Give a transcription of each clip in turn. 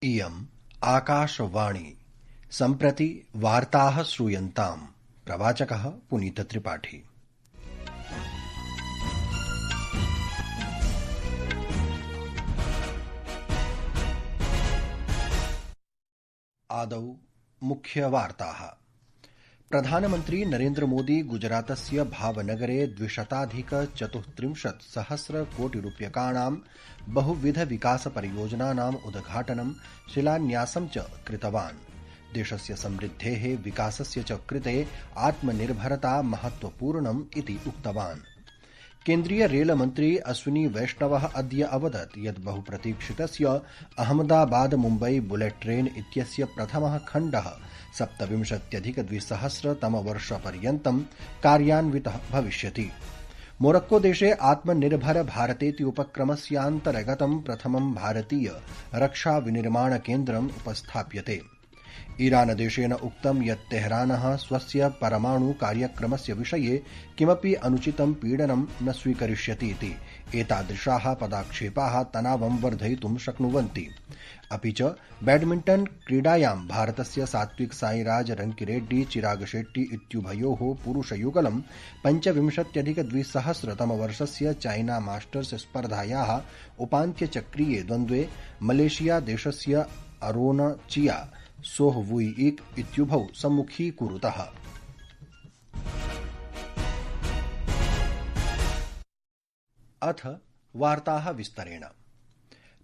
इयम् आकाशवाणी सम्प्रति वार्ताः श्रूयन्ताम्। प्रवाचकः पुनीतत्रिपाठी। आदौ मुख्यवार्ताः। प्रधानमन्त्री नरेन्द्र मोदी गुजरातस्य भावनगरे 200,34,000,000,000 बहुविधविकासपरियोजनानाम् उद्घाटनं शिलान्यासं च कृतवान्। देशस्य समृद्धेः विकासस्य च कृते आत्मनिर्भरता महत्वपूर्णम् इति उक्तवान्। केन्द्रीय रेलमन्त्री अश्विनी वैष्णवः अद्य अवदत् यत् बहुप्रतीक्षितस्य अहमदाबाद मुम्बई बुलेट् ट्रेन् इत्यस्य प्रथमः खण्डः 27,200,000,000-तमवर्षपर्यन्तं कार्यान्वितः भविष्यति। मोरक्को देशे आत्मनिर्भर भारतेति उपक्रमस्यान्तर्गतं प्रथमं भारतीय रक्षाविनिर्माणकेन्द्रम् उपस्थाप्यते। ईरानदेशेन उक्तं यत् तेहरानः स्वस्य परमाणु कार्यक्रमस्य विषये किमपि अनुचितं पीडनं न स्वीकरिष्यति इति। एतादृशाः पदाक्षेपाः तनावं वर्धयितुं शक्नुवन्ति। अपि च बैडमिण्टन् क्रीडायां भारतस्य सात्विक साईराज रंकिरेड्डी चिराग शेट्टी इत्युभयोः पुरुषयुगलं 25,200,000-तमवर्षस्य चाइना मास्टर्स स्पर्धायाः उपान्त्यचक्रीये द्वन्द्वे मलेशिया देशस्य अरोन चिया सोह वुई इक इत्युभौ सम्मुखीकुरुतः। अथ वार्ताः विस्तरेण।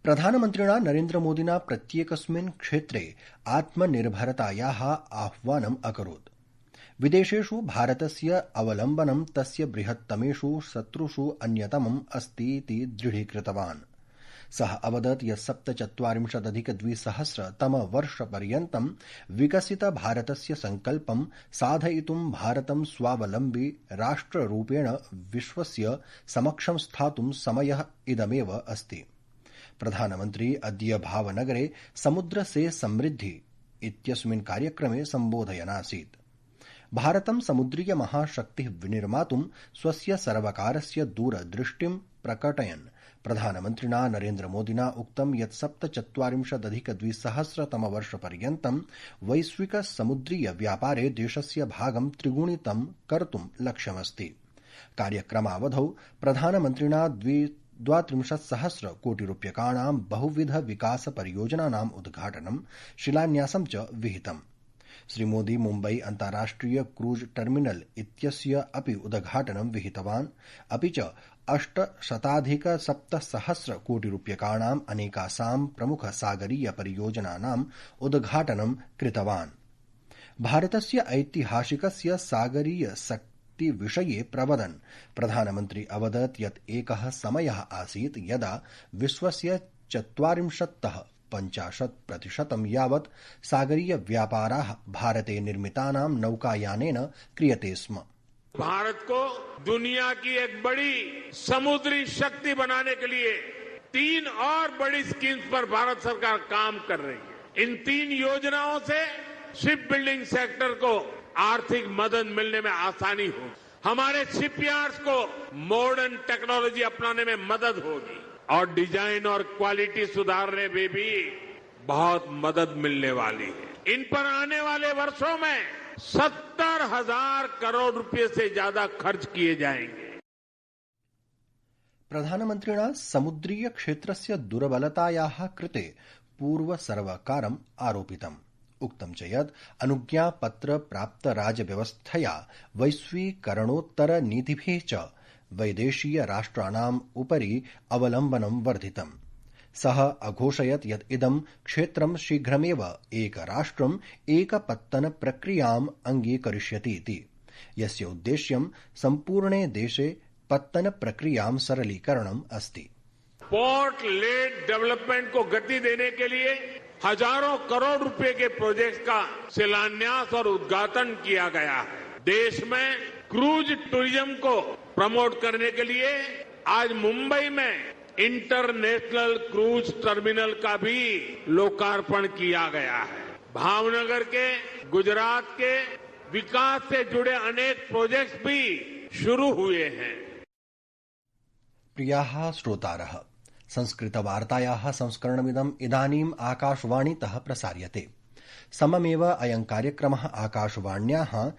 प्रधानमन्त्रिणा नरेन्द्र मोदिना प्रत्येकस्मिन् क्षेत्रे आत्मनिर्भरतायाः आह्वानम् अकरोत्। विदेशेषु भारतस्य अवलम्बनं तस्य बृहत्तमेषु शत्रुषु अन्यतमम् अस्ति इति दृढीकृतवान्। सः अवदत् यत् 27,200,000-तमवर्षपर्यन्तं विकसितभारतस्य सङ्कल्पं साधयितुं भारतं स्वावलम्बी राष्ट्ररूपेण विश्वस्य समक्षं स्थातुं समयः इदमेव अस्ति। प्रधानमन्त्री अद्य भावनगरे समुद्र से समृद्धि इत्यस्मिन् कार्यक्रमे सम्बोधयनासीत्। भारतं समुद्रीय महाशक्तिः विनिर्मातुं स्वस्य सर्वकारस्य दूरदृष्टिं प्रकटयन् प्रधानमन्त्रिणा नरेन्द्र मोदिना उक्तं यत् 27,200,000-तमवर्षपर्यन्तं वैश्विक समुद्रीय व्यापारे देशस्य भागं त्रिगुणितं कर्तुं लक्ष्यमस्ति। कार्यक्रमावधौ प्रधानमन्त्रिणा 32,000,000,000 बहुविध विकासपरियोजनानाम् उद्घाटनं शिलान्यासं च विहितम्। श्रीमोदी मुम्बई अन्ताराष्ट्रिय क्रूज टर्मिनल इत्यस्य अपि उद्घाटनं विहितवान्। अपि च 8,7,700,000,000 अनेकासां प्रमुख सागरीय परियोजनानाम् उद्घाटनं कृतवान्। भारतस्य ऐतिहासिकस्य सागरीय शक्तिविषये प्रवदन् प्रधानमन्त्री अवदत् यत् एकः समयः आसीत् यदा विश्वस्य 40-50% यावत् सागरीय व्यापाराः भारते निर्मितानां नौकायानेन क्रियते स्म। भारत को दुनिया की एक बड़ी समुद्री शक्ति बनाने के लिए 3 और बड़ी स्कीम्स पर भारत सरकार काम कर रही है। इन 3 योजनाओं से शिप बिल्डिंग सेक्टर को आर्थिक मदद मिलने में आसानी होगी, हमारे शिपयार्ड्स को मॉडर्न टेक्नोलॉजी अपनाने में मदद होगी और डिजाइन और क्वालिटी सुधारने में भी बहुत मदद मिलने वाली है। इन पर आने वाले वर्षों में 70,000 करोड़ रुपए से ज्यादा खर्च किए जाएंगे। प्रधानमन्त्रिणा समुद्रीय क्षेत्रस्य दुर्बलतायाः कृते पूर्वसर्वकारम् आरोपितम्। उक्तं च यत् अनुज्ञापत्र प्राप्त राजव्यवस्थया वैश्वीकरणोत्तरनीतिभिः च वैदेशीय राष्ट्राणाम् उपरि अवलम्बनं वर्धितम्। सः अघोषयत् यत् इदं क्षेत्रं शीघ्रमेव एकराष्ट्रम् एकपत्तन प्रक्रियाम् अङ्गीकरिष्यति इति, यस्य उद्देश्यं सम्पूर्णे देशे पत्तन प्रक्रियां सरलीकरणम् अस्ति। पोर्ट लेड डेवलपमेंट को गति देने के लिए हजारों करोड़ रुपए के प्रोजेक्ट का शिलान्यास और उद्घाटन किया गया है। देश में क्रूज टूरिज्म को प्रमोट करने के लिए आज मुंबई में इंटरनेशनल क्रूज टर्मिनल का भी लोकार्पण किया गया है। भावनगर के, गुजरात के विकास से जुड़े अनेक प्रोजेक्ट्स भी शुरू हुए हैं। प्रियाः श्रोतारः, संस्कृतवार्तायाः संस्करणमिदम् इदानीम् आकाशवाणीतः प्रसार्यते। सममेव अयं कार्यक्रमः आकाशवाण्याः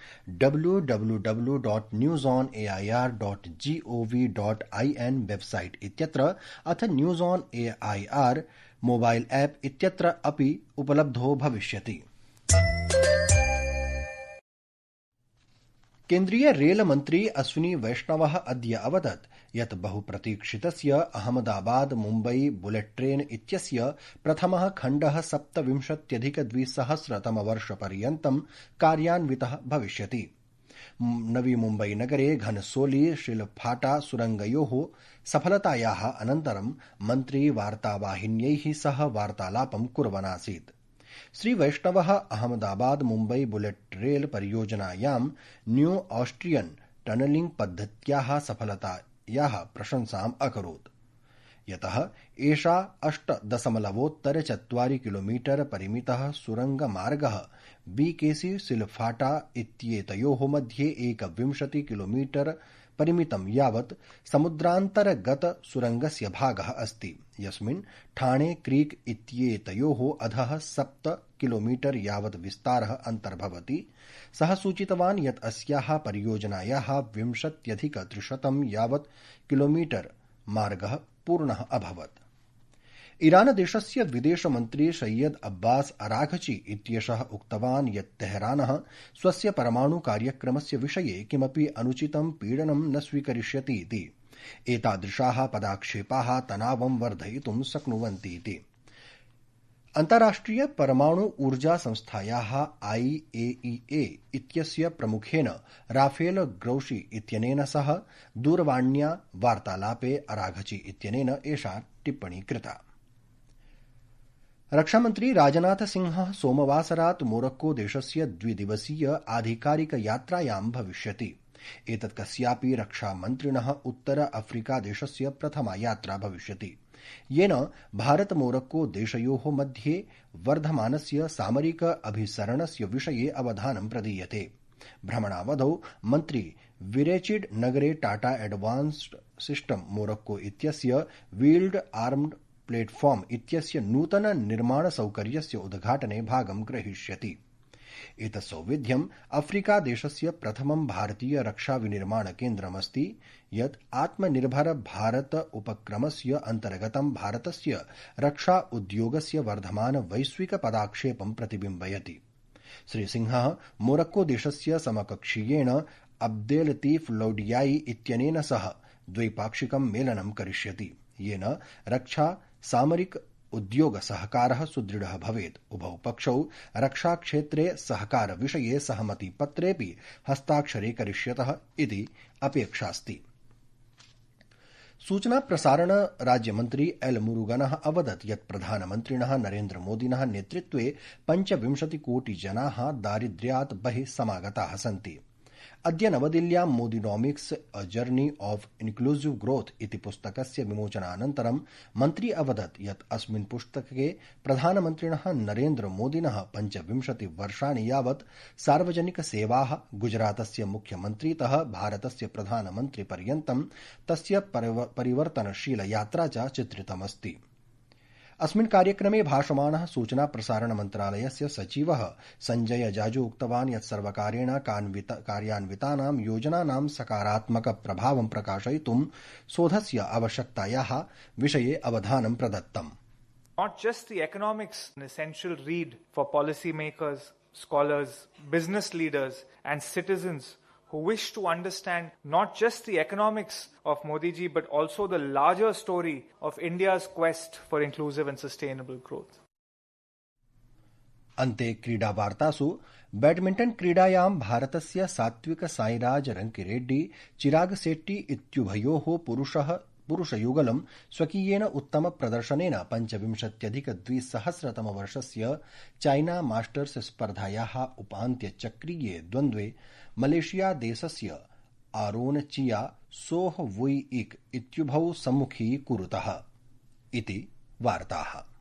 www.newsonair.gov.in वेबसाइट इत्यत्र अथ news on AIR mobile app इत्यत्र अपि उपलब्धो भविष्यति। केन्द्रीय रेल मन्त्री अश्विनी वैष्णवः अद्य अवदत् यत् बहुप्रतीक्षितस्य अहमदाबाद मुम्बई बुलेट ट्रेन इत्यस्य प्रथमः खण्डः 27,200तमवर्षपर्यन्तं कार्यान्वितः भविष्यति। नवी मुम्बई नगरे घनसोली शिलफाटा सुरंगयोः सफलतायाः अनन्तरं मन्त्री वार्तावाहिन्यैः सह वार्तालापं कुर्वन् आसीत्। श्री वैष्णवः अहमदाबाद मुम्बई बुलेट रेल परियोजनायां न्यू ऑस्ट्रियन टनलिंग पद्धत्याः सफलतायाः प्रशंसाम् अकरोत्, यतः एषा 8.4 किलोमीटर परिमितः सुरंगमार्गः बीकेसी सिलफाटा इत्येतयोः मध्ये 21 किलोमीटर परिमितं यावत् समुद्रान्तर्गत सुरंगस्य भागः अस्ति, यस्मिन् ठाणे क्रीक इत्येतयोः अधः 7 किलोमीटर यावत् विस्तारः अन्तर्भवति। सः सूचितवान् यत् अस्याः परियोजनायाः 20,300 यावत् किलोमीटर मार्गः पूर्णः अभवत्। ईरान देशस्य विदेशमन्त्री सैयद अब्बास अराघची इत्येषः उक्तवान् यत् तेहरानः स्वस्य परमाणु कार्यक्रमस्य विषये किमपि अनुचितं पीडनं न स्वीकरिष्यति इति। एतादृशाः पदाक्षेपाः तनावं वर्धयितुं शक्नुवन्ति इति। अन्ताराष्ट्रिय परमाणु ऊर्जा संस्थायाः IAEA इत्यस्य प्रमुखेन राफेल ग्रोशी इत्यनेन सह दूरवाण्या वार्तालापे अराघची इत्यनेन एषा टिप्पणी कृता। रक्षामन्त्री राजनाथ सिंहः सोमवासरात् मोरक्को देशस्य द्विदिवसीय आधिकारिक यात्रायां भविष्यति। एतत् कस्यापि रक्षामन्त्रिणः उत्तर अफ्रीका देशस्य प्रथमा यात्रा भविष्यति, येन भारत मोरक्को देशयोः मध्ये वर्धमानस्य सामरिक अभिसरणस्य विषये अवधानं प्रदीयते। भ्रमणावधौ मन्त्री विरेचिड नगरे टाटा एडवांस्ड सिस्टम मोरक्को इत्यस्य व्हील्ड आर्म्ड प्लेटफॉर्म इत्यस्य नूतन निर्माण सौकर्यस्य उद्घाटने भागं ग्रहीष्यति। एतत् सौविध्यम् अफ्रीका देशस्य प्रथमं भारतीय रक्षा विनिर्माण केन्द्रमस्ति, यत् आत्मनिर्भर भारत उपक्रमस्य अन्तर्गतं भारतस्य रक्षा उद्योगस्य वर्धमान वैश्विक पदाक्षेपं प्रतिबिम्बयति। श्री सिंहः मोरक्को देशस्य समकक्षीयेण अब्देलतीफ लौडियाई इत्यनेन सह द्वैपाक्षिकं मेलनं करिष्यति, येन रक्षा सामरिक उद्योग सहकारः सुदृढः भवेत्। उभौ पक्षौ रक्षाक्षेत्रे सहकार विषये सहमतिपत्रेऽपि हस्ताक्षरे करिष्यतः इति अपेक्षास्ति। सूचना प्रसारण राज्यमन्त्री एल मुरुगनः अवदत् यत् प्रधानमन्त्रिणः नरेन्द्र मोदिनः नेतृत्वे 25 कोटि जनाः दारिद्र्यात् बहिः समागताः सन्ति। अद्य नवदिल्ल्यां Modinomics a journey of inclusive growth इति पुस्तकस्य विमोचनानन्तरं मन्त्री अवदत् यत् अस्मिन् पुस्तके प्रधानमन्त्रिणः नरेन्द्र मोदिनः 25 वर्षाणि यावत् सार्वजनिक सेवाः, गुजरातस्य मुख्यमन्त्रीतः भारतस्य प्रधानमन्त्रिपर्यन्तं तस्य परिवर्तनशील यात्रा च चित्रितमस्ति। अस्मिन् कार्यक्रमे भाषमाणः सूचना प्रसारण मन्त्रालयस्य सचिवः संजय जाजू उक्तवान् यत् सर्वकारेण कार्यान्वितानां योजनानां सकारात्मक प्रभावं प्रकाशयितुं शोधस्य आवश्यकतायाः विषये अवधानं प्रदत्तम्। Not just the economics, an essential read for policymakers, scholars, business leaders and citizens who wish to understand not just the economics of Modi ji but also the larger story of India's quest for inclusive and sustainable growth. अन्ते क्रीडा वार्तासु badminton क्रीडायां भारतस्य सात्विक साईराज रंकिरेड्डी चिराग शेट्टी इत्युभयोः पुरुषयुगलं स्वकीयेन उत्तम प्रदर्शनेन 25,200तमवर्षस्य China masters स्पर्धायाः उपान्त्यचक्रीये द्वन्द्वे मलेशिया देशस्य आरोन चिया सोह वुई इक इत्युभौ सम्मुखीकुरुतः इति वार्ताः।